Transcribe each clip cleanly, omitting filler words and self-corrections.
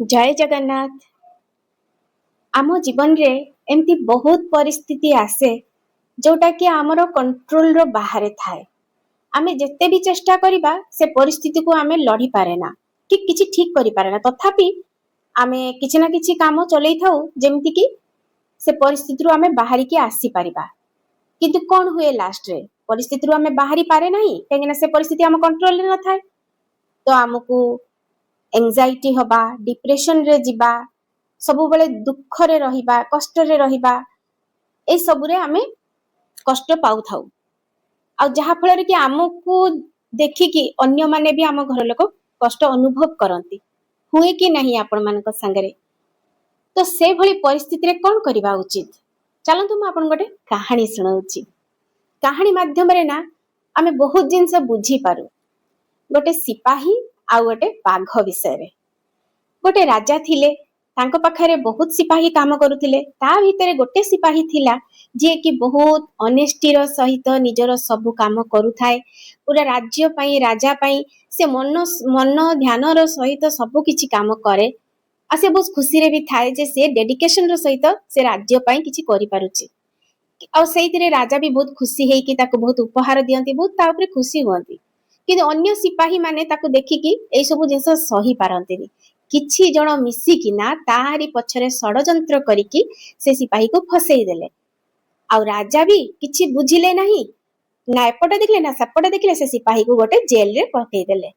जय जगन्नाथ। आम जीवन रे एमती बहुत परिस्थिति आसे जोटा कि आमर कंट्रोल रो बाहर थाए। आमे जेते भी चेष्टा करिबा से परिस्थिति को आमे लड़ी पारे ना कि किछि ठीक करि पारे ना, तथापि आमे किछि ना किछि काम चलै थाउ जेमति कि से परिस्थिति रो आमे बाहरी के आसी परिबा। किंतु कोन हुए लास्ट रे परिस्थिति रो आमे बाहरी पारे नाही, काहेकि से परिस्थिति आम कंट्रोल रे न थाए। तो आमको एंजाइटी हबा, डिप्रेशन रे जिबा, सबु बेले दुख रे रहिबा, कष्ट रे रहिबा, ए सबुरे आमे कष्ट पाउ थाउ। आ जहा फल कि आमको देखिकी अन्य माने भी आम घर लोक कष्ट अनुभव करती हुए कि नहीं आपण मान संगे। तो से भली परिस्थिति रे कौन करबा उचित, चलतु मु आपन गोटे कहानी सुनाउची। कहानी माध्यम रे ना आमे बहुत जिनस बुझी पारू। गोटे सिपाही आ गोटे बाघ विषय रे। गोटे राजा थिले, तांको पाखरे बहुत सिपाही काम करुथिले। ता भितरे गोटे सिपाही थिला जे कि बहुत ऑनेस्टी रो सहित निजर सब काम करुथाए। पूरा राज्य पई, राजा पई से मन मन ध्यान रो सहित सब किछि काम करे। आ से बहुत खुशी रे भी थाए जे से डेडिकेशन रो सहित से राज्य पई किछि करि पारुची। आ सेइतिरे राजा भी बहुत खुशी हेई कि ताको बहुत उपहार दियंती, बहुत ता ऊपर खुशी हुअंती। किंतु अन्य सिपाही माने ताको देखिकी एई सब जिंस सही पारंतीनी। किछि जण मिसिकी ना ताहारी पछरे षडयंत्र करिकी से सिपाही को फसेई देले। आ राजा भी किछि बुझिले नहीं, ना एपटे देखले ना सेपटे देखले, से सिपाही को गोटे जेल रे पठेई देले।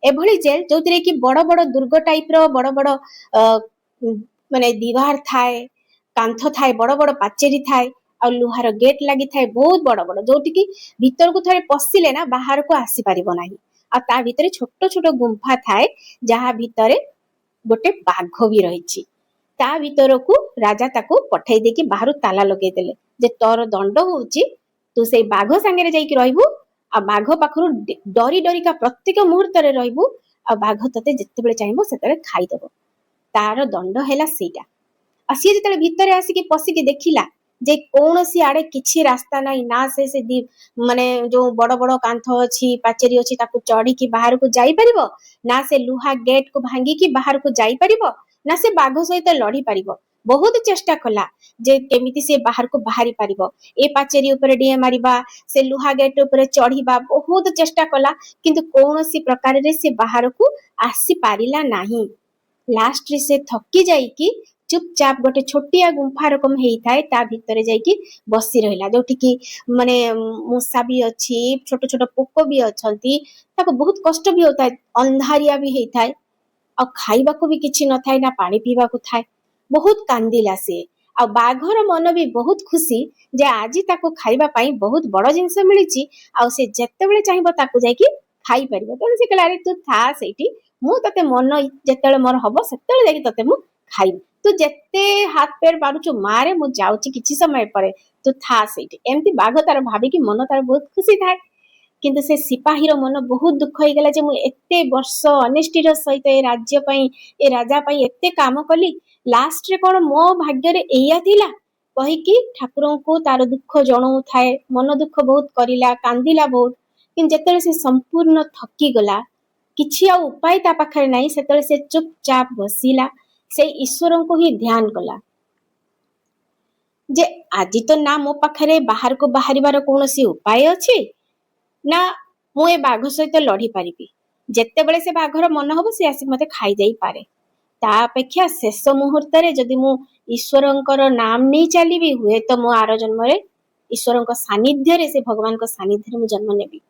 एभली जेल जोतिरे कि बड़ बड़ दुर्ग टाइप रो बड़ बड़ माने दीवार थाए, कांथ थाए, बड़ बड़ पाचेरी थाए, आ लुहार गेट लगी थाए बहुत बड़ बड़, जोटि कि भीतर को थरे पसिले ना बाहर को आसी परिबो नाही। आ ता भीतर छोट छोट गुंफा थाए जहा भीतर गोटे बाघ भी रहिछि। ता भीतर को राजा ताको पठेई देकी बाहर ताला लगे देले जे तोर दंड होउची तू से बाघ संगे जाइकी रहबू। आ बाघ पाखरु डरी डरी का प्रत्येक मुहूर्त रे रहबू। आ बाघ तते जेतेबेले चाहिबो सेतेबेले खाई देबो। तार दंड हैला सेटा। आ सी जेतेबेले भीतर आसी पसिकी देखिला जे कौनसी आड़े किछि रास्ता नाही, ना से माने जो बड़ बड़ कांथ अछि, पाचेरी अछि, ताकू चढ़ी की बाहर को जाई परिबो, ना से लुहा गेट को भांगी की बाहर को जाई परिबो, ना से बाघ सहित लड़ी परिबो। बहुत चेष्टा कला जे केमिति से बाहर को बाहरी परिबो। ए पाचेरी ऊपर डिए मारिबा, से लुहा गेट ऊपर चढ़ीबा, बहुत चेष्टा कला, किंतु कौनसी प्रकार रे से बाहर को आसी पारिला नाही। लास्ट रे से थकी जाइकी चुपचाप गोटे छोटिया गुंफा रकम हेई थाए, ता भीतर जाइकी बसी रहिला, जोठी की माने मूसा भी अछि, छोट छोट पोको भी अछंती, ताको बहुत कष्ट भी होता है, अंधारिया भी हेई थाए, आ खाइबा को भी किछि न थाए, ना पानी पीबा को थाए। बहुत कांदिला से। आ बाघर मन भी बहुत खुशी जे आजी ताको खाइबा पई बहुत बड़ जिंस मिलिछि। आ से जेतेबेले चाहिबो ताको जाइकी खाई परिबो। तो से कहला, अरे तू था सेठी, मु तते मन जेतेबेले मोर हबो सेतेबेले जाइकी तते मु खाइबी। तू जेते हाथ पैर मारुचु मारे, मु जाउची किछि समय परे, तू था सेठी। एमती बाघ तार भाबी कि मन तार बहुत खुशी थाए। किंतु से सिपाही रो मन बहुत दुख होई गेला जे मु एते वर्ष ऑनेस्टी रो सहित ए राज्य पई, ए राजा पई एते काम कली, लास्ट रे कोन मो भाग्य रे एया थिला कहि कि ठाकुरन को तार दुख जणाउ थाए। मन दुख बहुत करिला, कांदिला बहुत। किन जेतेले से संपूर्ण थकी गला, किछि आ उपाय ता पाखरे नाही, सेतेले से चुपचाप बसिला, से ईश्वरन को ही ध्यान कला जे आजि तो ना मो पाखरे बाहर को बाहरिबार कोनोसी उपाय अछि, ना मु ए बाघ सहित लड़ी पारिबी। जेतेबेले से बाघर मन हबो से आसी मते खाई देई पारे। ता अपेक्षा शेष मुहूर्त रे जदि मु ईश्वरंकर नाम नहीं चलीबी, हुए तो मो आर जन्म रे ईश्वरंक सानिध्य रे, से भगवान को सानिध्य रे मु जन्म नेबी।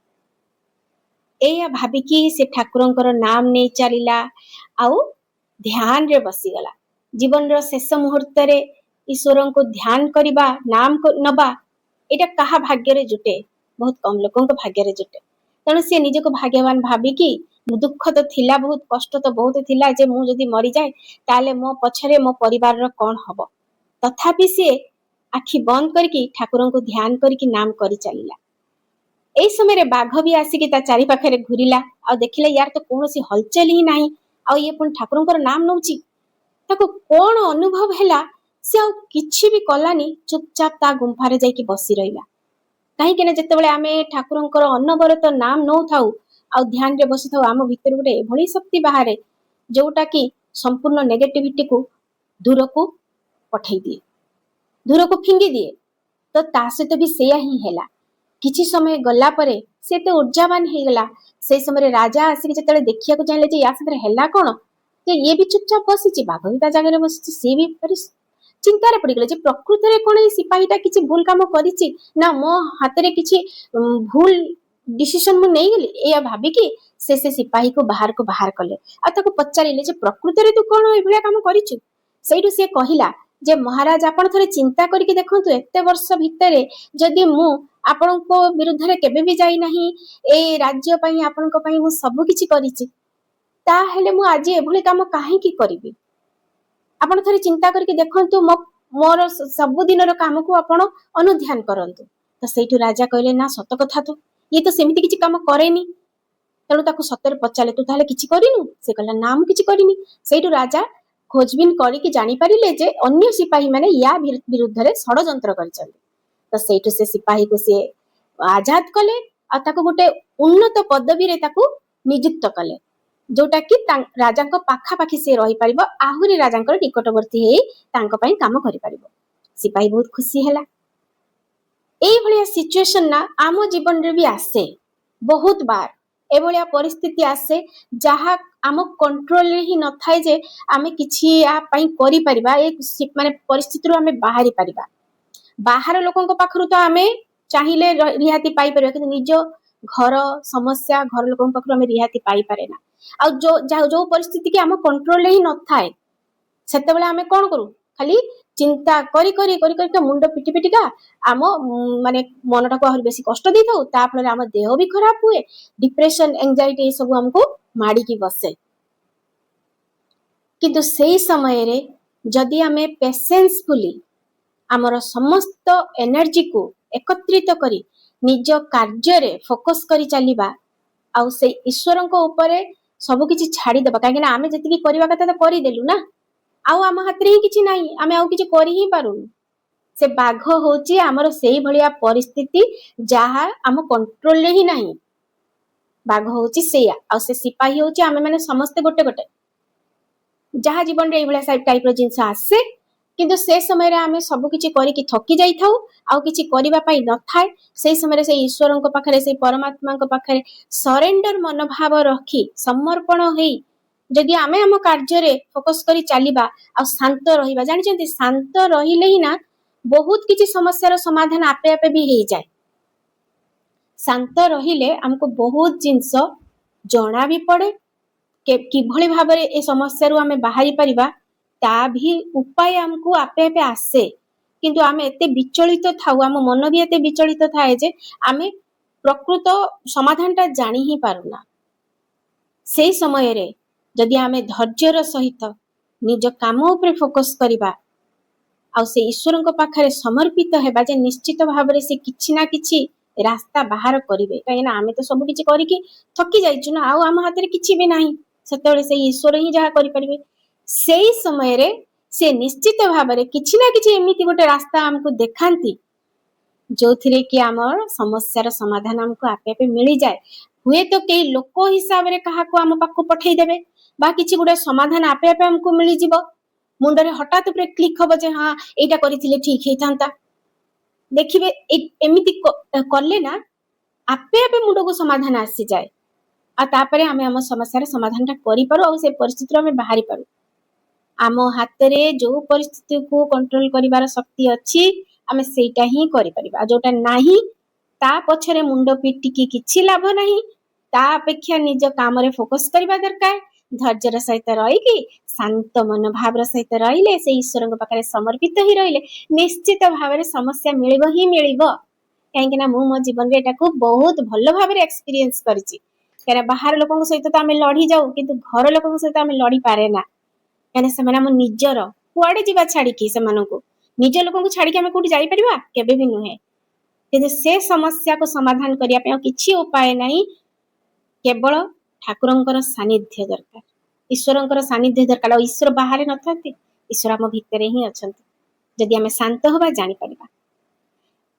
एया भाबिकी से ठाकुरंकर नाम नहीं चलीला, आउ ध्यान रे बसीगला। जीवन रो शेष मुहूर्त रे ईश्वरन को ध्यान करिबा, नाम को नबा, एटा कहा भाग्य रे जुटे, बहुत कम लोकन को भाग्य रे जुटे। तेणु से निज को भाग्यवान भाबिकी, दुख तो थिला, बहुत कष्ट तो बहुत थिला जे मु जदि मरि जाए ताले मो पछरे मो परिवार रो कोन हबो। तथापि से आखि बंद करके ठाकुरन को ध्यान करके नाम करि चलीला। एई समय रे बाघ भी आसिकी ता चारि पाखरे घुरिला, आ देखिला यार तो कोनोसी हलचल ही नाही, आ ये पुन ठाकुरंकर नाम नउची। ताको कोन अनुभव हैला, से आ किछि भी कलानी, चुपचाप ता गुंफा रे जाइकी बसी रहिला। काहे कि ना जेतेबेले आमे ठाकुरंकर अनवरत नाम नउ थाउ आ ध्यान रे बसी थाउ, आम भीतर गोटे एभली शक्ति बाहरे जोटा कि संपूर्ण नेगेटिविटी को दूर को पठेई दिए, दूर को फिंगी दिए। तो ता सहित भी सेया ही हैला। किछि समय गला परे से तो ऊर्जावान हो गला। से समय राजा आसिक जतले देखिया को चाहिले जे या सतरे हैला कोन, जे ये भी चुपचाप बसिछि, बाघ भी ता जगह बसिछि, से भी चिंतार पड़ गले जे प्रकृति रे कोन सिपाहीटा किछि भूल काम करिछि ना मो हाथ रे किछि भूल डिसीजन मु नहीं गेली, ए भाबी कि से सिपाही को बाहर कले। आ ताको पचारिले जे प्रकृति रे तू कोन ए भलिया काम करिछु। सेइडु से कहिला जे महाराज आपण थरे चिंता करिके देखंतु, एते वर्ष भितरे जदि मु आपनको विरुद्ध रे केबे भी जाई नाही, ए राज्य पई आपनको पई मु सब किछि करिछि, ता हेले मु आज एभली काम काहे की करिबि। आपण थरे चिंता करके देखंतु, मोर सब दिन रो काम को आपण अनुध्यान करंतु। तो सेठु राजा कहले ना सत कथा, तो ये तो सेमिति किछि काम करेनी। तेणु ताकू सतरे पचारे तू ताले किछि करिनु। से कहला ना मु किछि करिनी। सेठु राजा खोजबिन करिके जानि पारिले जे अन्य सिपाही माने या विरुद्ध रे षडयंत्र करिसंती। तो सेठु से सिपाही को से आजाद कले आ ताकू गोटे उन्नत पदवी रे ताकू नियुक्त कले, जोटा कि राजा पाखापाखि से रही पारिबो, आहुरी राजा निकटवर्ती हे तांको पई काम करि पारिबो। सिपाही बहुत खुशी हैला। एई भलिया सिचुएशन ना आम जीवन रे भी आसे, बहुत बार ए भलिया परिस्थिति आसे जहा आम कंट्रोल रे ही न थाए जे आमे किछि आ पई करि पारिबा, ए माने परिस्थिति रो आमे बाहरी पारिबा। बाहर लोकन को पाखरु तो आमे चाहिले रिहाती पाई परिबा, कि निज घर समस्या घर लोकन पाखरु आमे रिहाती पाई पारे ना। आ जो परिस्थिति की आम कंट्रोल ही न थाए सेते बेले आमे कोन करू, खाली चिंता करी करी करी करी मुंड पिटी पिटिका आम माने मनटा को आहुरी बेसी कष्ट दै थाउ। ता फल आम देह भी खराब हुए, डिप्रेशन एंजाइटी सब हमको माड़ी की बसे। किंतु सेही समय रे जदि आमे पेशेंसफुली आमर समस्त एनर्जी को एकत्रित करी निज कार्य रे फोकस करी चलीबा, आउ से ईश्वर को ऊपर सब किछि छाड़ी देबा। काहे ना आमे जति की करबा कथा तो करि देलु ना, आउ आम हाथ रे ही किछि नाही, आमे आउ किछि करि ही पारुनु। से बाघ होची आमर सेही भलिया परिस्थिति जहा आम कंट्रोल ले ही नाही। बाघ होची सेया, आउ से सिपाही होची आमे माने समस्त गोटे गोटे जहा जीवन रे ए भलिया टाइप रो जिंस आसे। किंतु से समय रे आमे सब किछि करि कि थकी जाई थाउ, आउ किछि करिबा पई न थाए। से समय रे से ईश्वरन को पाखरे से परमात्मा को पाखरे सरेंडर मनोभाव रखी समर्पण हेई जदि आमे हम कार्य रे फोकस करी चलीबा आ शांत रहिबा, जानिचंती शांत रहिले ही ना बहुत किछि समस्यार समाधान आपे आपे भी हेई जाए। शांत रहिले हमको बहुत जिंस जणा भी पड़े किभଳି भाबरे ए समस्या रु आमे बाहरी परिबा, ता भी उपाय हमको आपे आपे आसे। किंतु आमे एते विचलित थाउ, आम मन भी एते विचलित थाए जे आमे प्रकृत समाधान ता जानी ही पारुना। से समय रे जदि आमे धैर्यर सहित निज काम उपरे फोकस करिबा आ से ईश्वर को पाखरे समर्पित हेबा, जे निश्चित भाबरे से किछि ना किछि रास्ता बाहर करिवे। काहे ना आमे तो सब किछि करि कि थकी जाइछु ना, आउ आम हाथ रे किछि भी नाही। सेतेबेले से ईश्वर ही जहा करि परिबे। सेही समय रे से निश्चित भाबरे किछि ना किछि एमिति गोटे रास्ता हमको देखांती जो थिरे कि आमर समस्यार समाधान हमको आपे आपे मिली जाए। हुए तो कई लोक हिसाब रे कहा को आम पाखु पठेई देबे, बा किछि गोटे समाधान आपे आपे हमको मिली जिवो। मुंडरे हठात उपरे क्लिक हबो जे हां एटा करिथिले ठीक हेथांता। देखिबे एमिति करले ना आपे आपे मुंड को समाधान आसी जाए, आ तापरे आमे हम समस्यार समाधान ता करि पारो, आ से परिस्थिति आमे बाहरी पारो। आम हाथ रे जो परिस्थिति को कंट्रोल करिवार शक्ति अछि आमे सेटा ही करि परिबा। जोटा नाही ता पछरे मुंड पिटिकी किछि लाभ नाही। ता अपेक्षा निज काम रे फोकस करिबा दरकार। धैर्यर सहित रही कि शांत मन भावर सहित रहिले, से ईश्वर को पाखरे समर्पित ही रहिले निश्चित भाव समस्या मिलिबो ही मिलिबो। कहीं ना मु मो जीवन रे एटा को बहुत भलो भाव रे एक्सपीरियंस करछि। कारण बाहर लोकन सहित तो आमे लड़ी जाऊ, किंतु घर लोकन सहित आमे लड़ी पारे ना। कहने से हम निजर कुआडे जीवा छाड़ी कि सेमानंकु निज लोकन को छाड़ी के आमे कोठी जाई परिबा केबे भी नुहे। किंतु से समस्या को समाधान करिया पे किछि उपाय नाही, केवल ठाकुरंकर सानिध्य दरकार, ईश्वरंकर सानिध्य दरकार। ईश्वर बाहर नथांती, ईश्वर आम भितरे ही अछंती। जदि आमे शांत होबा जानि परिबा।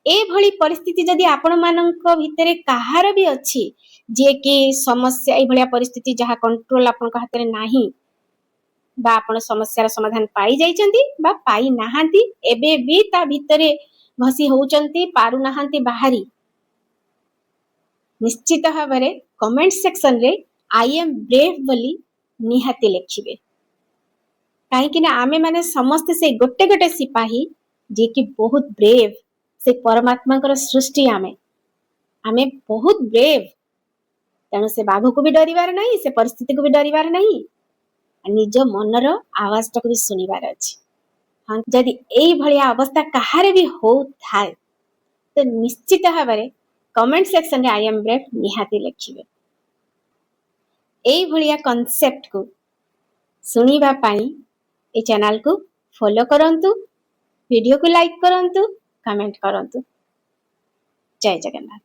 ए भली परिस्थिति जदि आपण मानक भितरे काहार भी अछि जे कि समस्या ए भलिया परिस्थिति जहा कंट्रोल आपनक हाथ रे नाही, बा आपण समस्यार समाधान पाई जाइचंती बा पाई नाहांती एबे भी ता भितरे घसी होउचंती पारु नाहांती बाहरी निश्चित भाବରେ कमेंट सेक्शन रे आई एम ब्रेव बोली निहाती लिखिबे कहीं ना आमे माने समस्त से गोटे गोटे सिपाही जे कि बहुत ब्रेव से परमात्मा सृष्टि आमे आमे बहुत ब्रेव तेणु से बाघ को भी डरिवार नहीं से परिस्थिति को भी डरिवार नहीं निज मनर आवाज टाक भी शुणिबार अच्छी हाँ जदि यही भलिया अवस्था कहारे भी हो थाए तो निश्चित भाବରେ कमेंट सेक्शन रे आई एम ब्रेव निहाती लिखिबे यही भलिया कांसेप्ट को सुनिबा पाई ए चैनल को फॉलो करंतु वीडियो को लाइक करंतु कमेंट करंतु जय जगन्नाथ।